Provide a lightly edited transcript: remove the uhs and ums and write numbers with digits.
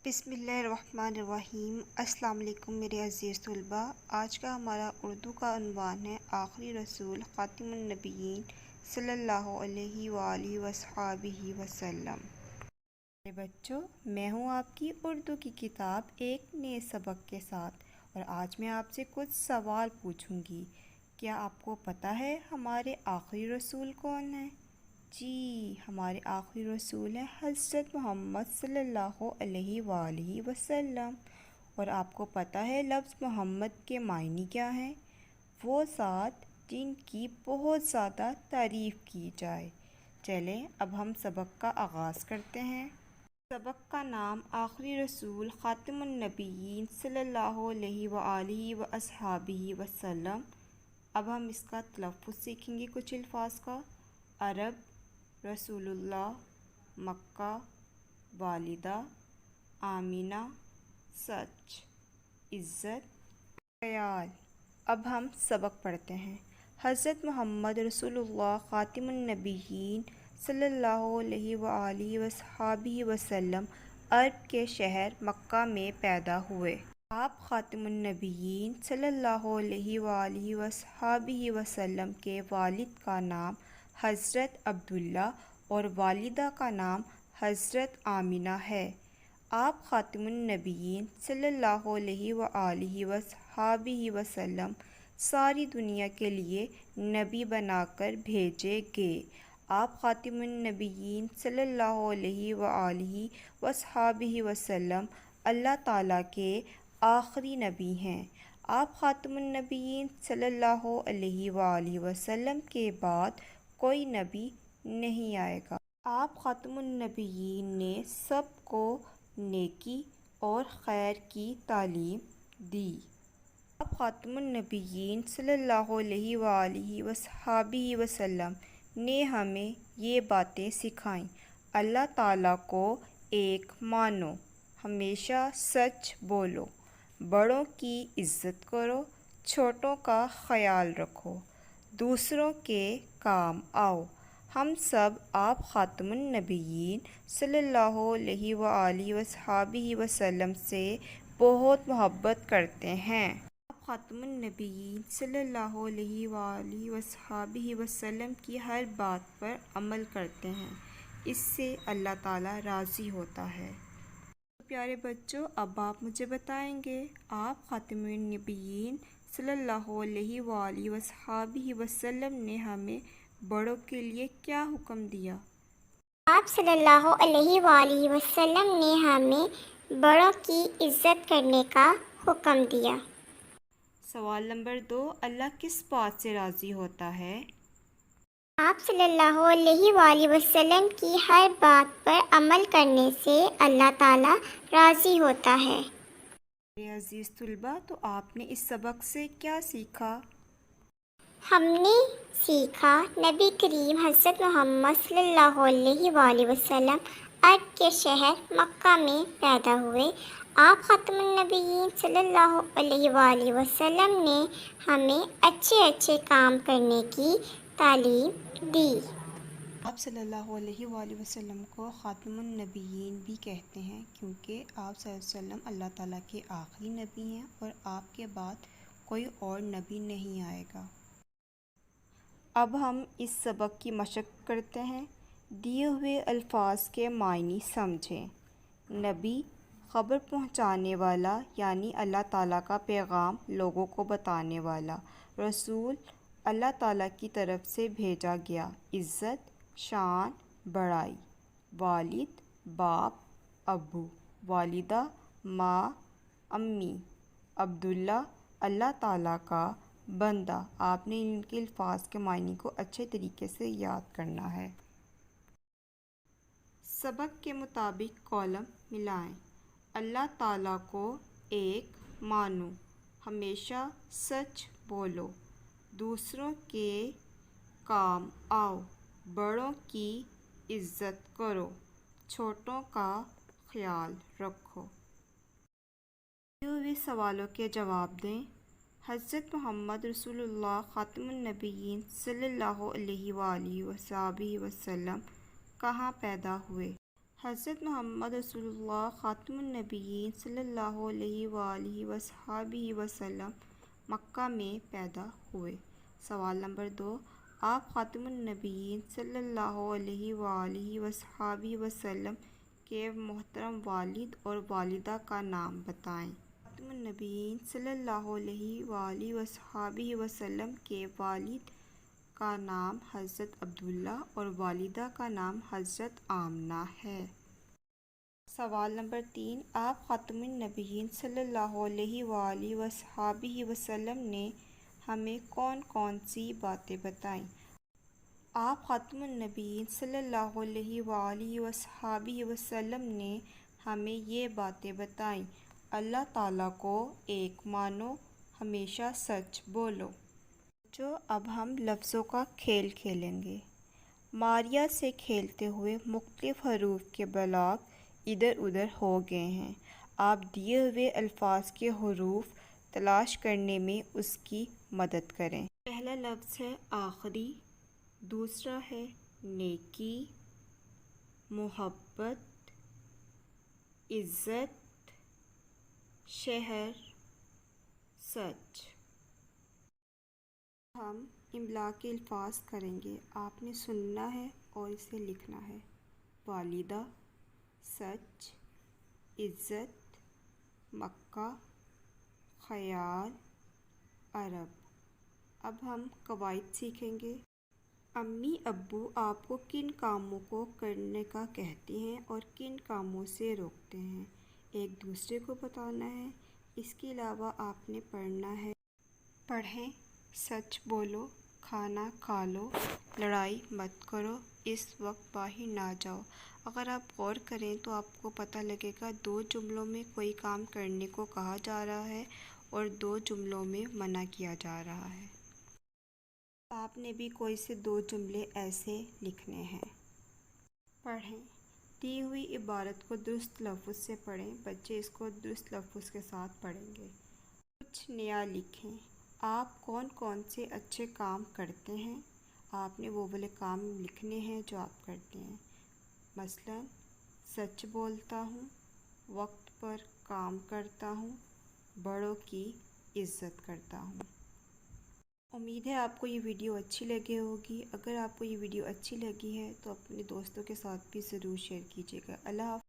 بسم اللہ الرحمن الرحیم۔ السلام علیکم میرے عزیز طلباء۔ آج کا ہمارا اردو کا عنوان ہے آخری رسول خاتم النبیین صلی اللہ علیہ وآلہ وصحبہ وسلم۔ میرے بچوں، میں ہوں آپ کی اردو کی کتاب ایک نئے سبق کے ساتھ، اور آج میں آپ سے کچھ سوال پوچھوں گی۔ کیا آپ کو پتہ ہے ہمارے آخری رسول کون ہیں؟ جی، ہمارے آخری رسول ہیں حضرت محمد صلی اللہ علیہ وآلہ وسلم۔ اور آپ کو پتہ ہے لفظ محمد کے معنی کیا ہیں؟ وہ ذات جن کی بہت زیادہ تعریف کی جائے۔ چلیں اب ہم سبق کا آغاز کرتے ہیں۔ سبق کا نام آخری رسول خاتم النبیین صلی اللہ علیہ وآلہ وصحبہ وسلم۔ اب ہم اس کا تلفظ سیکھیں گے کچھ الفاظ کا۔ عرب، رسول اللہ، مکہ، والدہ، آمینہ، سچ، عزت، خیال۔ اب ہم سبق پڑھتے ہیں۔ حضرت محمد رسول اللہ خاتم النبیین صلی اللہ علیہ وآلہ وصحبہ وسلم عرب کے شہر مکہ میں پیدا ہوئے۔ آپ خاتم النبیین صلی اللہ علیہ وآلہ وصحبہ وسلم کے والد کا نام حضرت عبداللہ اور والدہ کا نام حضرت آمینہ ہے۔ آپ خاتم النبیین صلی اللہ علیہ وآلہ وصحبہ وسلم ساری دنیا کے لیے نبی بنا کر بھیجے گئے۔ آپ خاتم النبیین صلی اللہ علیہ وآلہ وصحبہ وسلم اللہ تعالیٰ کے آخری نبی ہیں۔ آپ خاتم النبیین صلی اللہ علیہ وآلہ وسلم کے بعد کوئی نبی نہیں آئے گا۔ آپ خاتم النبیین نے سب کو نیکی اور خیر کی تعلیم دی۔ آپ خاتم النبیین صلی اللہ علیہ وآلہ وصحبہ وسلم نے ہمیں یہ باتیں سکھائیں۔ اللہ تعالیٰ کو ایک مانو، ہمیشہ سچ بولو، بڑوں کی عزت کرو، چھوٹوں کا خیال رکھو، دوسروں کے کام آؤ۔ ہم سب آپ خاتم النبیین صلی اللہ علیہ وآلہ وصحبہ وسلم سے بہت محبت کرتے ہیں۔ آپ خاتم النبیین صلی اللہ علیہ وآلہ وصحبہ وسلم کی ہر بات پر عمل کرتے ہیں، اس سے اللہ تعالیٰ راضی ہوتا ہے۔ تو پیارے بچوں، اب آپ مجھے بتائیں گے آپ خاتم النبیین صلی اللہ علیہ وآلہ وصحبہ وسلم نے ہمیں بڑوں کے لیے کیا حکم دیا؟ آپ صلی اللہ علیہ وآلہ وسلم نے ہمیں بڑوں کی عزت کرنے کا حکم دیا۔ سوال نمبر 2، اللہ کس بات سے راضی ہوتا ہے؟ آپ صلی اللہ علیہ وآلہ وسلم کی ہر بات پر عمل کرنے سے اللہ تعالیٰ راضی ہوتا ہے۔ میرے عزیز طلباء، تو آپ نے اس سبق سے کیا سیکھا؟ ہم نے سیکھا نبی کریم حضرت محمد صلی اللہ علیہ وآلہ وسلم عرب کے شہر مکہ میں پیدا ہوئے۔ آپ خاتم النبیین صلی اللہ علیہ وآلہ وسلم نے ہمیں اچھے کام کرنے کی تعلیم دی۔ آپ صلی اللہ علیہ وآلہ وسلم کو خاتم النبیین بھی کہتے ہیں، کیونکہ آپ صلی اللہ علیہ وسلم اللہ تعالیٰ کے آخری نبی ہیں اور آپ کے بعد کوئی اور نبی نہیں آئے گا۔ اب ہم اس سبق کی مشق کرتے ہیں۔ دیے ہوئے الفاظ کے معنی سمجھیں۔ نبی، خبر پہنچانے والا، یعنی اللہ تعالیٰ کا پیغام لوگوں کو بتانے والا۔ رسول، اللہ تعالیٰ کی طرف سے بھیجا گیا۔ عزت، شان، بڑائی۔ والد، باپ، ابو۔ والدہ، ماں، امی۔ عبداللہ، اللہ تعالیٰ کا بندہ۔ آپ نے ان کے الفاظ کے معنی کو اچھے طریقے سے یاد کرنا ہے۔ سبق کے مطابق کالم ملائیں۔ اللہ تعالیٰ کو ایک مانو، ہمیشہ سچ بولو، دوسروں کے کام آؤ، بڑوں کی عزت کرو، چھوٹوں کا خیال رکھو۔ دیے ہوئے سوالوں کے جواب دیں۔ حضرت محمد رسول اللہ خاتم النبیین صلی اللہ علیہ وآلہ وصحبہ وسلم کہاں پیدا ہوئے؟ حضرت محمد رسول اللہ خاتم النبیین صلی اللہ علیہ وآلہ وصحبہ وسلم مکہ میں پیدا ہوئے۔ سوال نمبر 2، آپ خاتم النبیین صلی اللہ علیہ وآلہ وصحبہ وسلم کے محترم والد اور والدہ کا نام بتائیں۔ خاتم النبیین صلی اللہ علیہ وآلہ وصحبہ وسلم کے والد کا نام حضرت عبداللہ اور والدہ کا نام حضرت آمنہ ہے۔ سوال نمبر 3، آپ خاتم النبیین صلی اللہ علیہ وآلہ وصحبہ وسلم نے ہمیں کون کون سی باتیں بتائیں؟ آپ خاتم النبیین صلی اللہ علیہ وآلہ وصحبہ وسلم نے ہمیں یہ باتیں بتائیں: اللہ تعالیٰ کو ایک مانو، ہمیشہ سچ بولو۔ اب ہم لفظوں کا کھیل کھیلیں گے۔ ماریا سے کھیلتے ہوئے مختلف حروف کے بلاک ادھر ادھر ہو گئے ہیں۔ آپ دیے ہوئے الفاظ کے حروف تلاش کرنے میں اس کی مدد کریں۔ پہلا لفظ ہے آخری، دوسرا ہے نیکی، محبت، عزت، شہر، سچ۔ ہم املا کے الفاظ کریں گے، آپ نے سننا ہے اور اسے لکھنا ہے۔ والدہ، سچ، عزت، مکہ، خیال، عرب۔ اب ہم قواعد سیکھیں گے۔ امی ابو آپ کو کن کاموں کو کرنے کا کہتے ہیں اور کن کاموں سے روکتے ہیں، ایک دوسرے کو بتانا ہے۔ اس کے علاوہ آپ نے پڑھنا ہے: پڑھیں، سچ بولو، کھانا کھا لو، لڑائی مت کرو، اس وقت باہر نہ جاؤ۔ اگر آپ غور کریں تو آپ کو پتہ لگے گا 2 جملوں میں کوئی کام کرنے کو کہا جا رہا ہے اور 2 جملوں میں منع کیا جا رہا ہے۔ آپ نے بھی کوئی سے 2 جملے ایسے لکھنے ہیں۔ پڑھیں، دی ہوئی عبارت کو درست لفظ سے پڑھیں۔ بچے اس کو درست لفظ کے ساتھ پڑھیں گے۔ کچھ نیا لکھیں۔ آپ کون کون سے اچھے کام کرتے ہیں؟ آپ نے وہ والے کام لکھنے ہیں جو آپ کرتے ہیں۔ مثلاً سچ بولتا ہوں، وقت پر کام کرتا ہوں، بڑوں کی عزت کرتا ہوں۔ امید ہے آپ کو یہ ویڈیو اچھی لگی ہوگی۔ اگر آپ کو یہ ویڈیو اچھی لگی ہے تو اپنے دوستوں کے ساتھ بھی ضرور شیئر کیجیے گا۔ اللہ حافظ۔